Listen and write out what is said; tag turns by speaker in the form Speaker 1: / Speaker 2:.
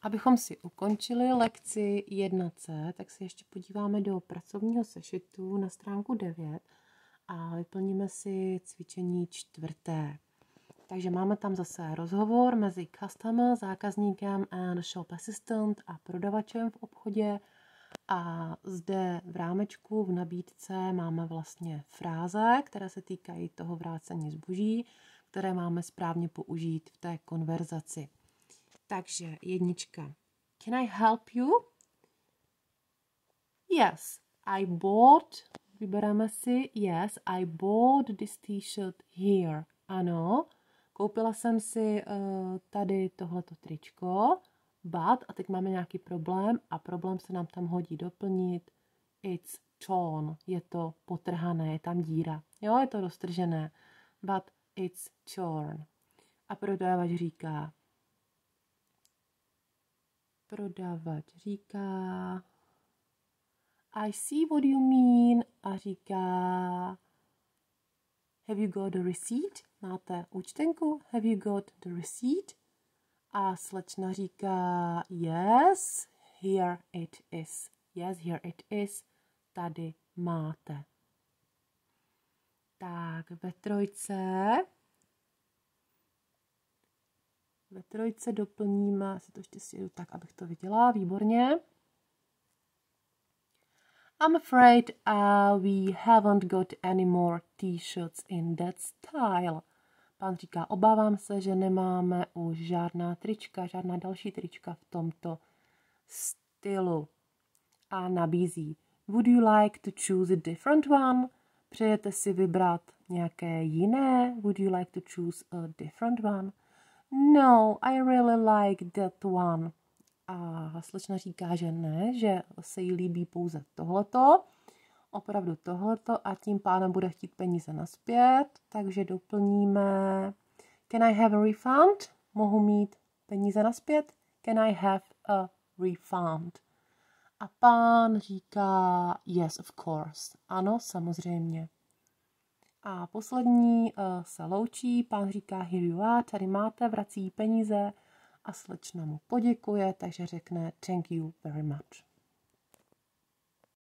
Speaker 1: Abychom si ukončili lekci 1C, tak se ještě podíváme do pracovního sešitu na stránku 9 a vyplníme si cvičení 4. Takže máme tam zase rozhovor mezi customer, zákazníkem and shop assistant a prodavačem v obchodě. A zde v rámečku v nabídce máme vlastně fráze, které se týkají toho vrácení zboží, které máme správně použít v té konverzaci. Takže 1. Can I help you? Yes, I bought. Vybereme si yes, I bought this t-shirt here. Ano, koupila jsem si tady tohleto tričko, but, a teď máme nějaký problém a problém se nám tam hodí doplnit. It's torn, je to potrhané, je tam díra. Jo, je to roztržené, but it's torn. A prodavač říká, I see what you mean a říká have you got the receipt? Máte účtenku? Have you got the receipt? A slečna říká yes, here it is. Yes, here it is. Tady máte. Tak ve trojce doplníme, si to ještě sjedu tak, abych to viděla, výborně. I'm afraid we haven't got any more t-shirts in that style. Pán říká, obávám se, že nemáme už žádná další trička v tomto stylu. A nabízí, would you like to choose a different one? Přejete si vybrat nějaké jiné? Would you like to choose a different one? No, I really like that one. A slečna říká, že ne, že se jí líbí pouze tohleto, opravdu tohleto a tím pádem bude chtít peníze nazpět, takže doplníme can I have a refund? Mohu mít peníze nazpět? Can I have a refund? A pán říká yes, of course. Ano, samozřejmě. A poslední se loučí, pán říká here you are, tady máte, vrací peníze a slečna mu poděkuje, takže řekne thank you very much.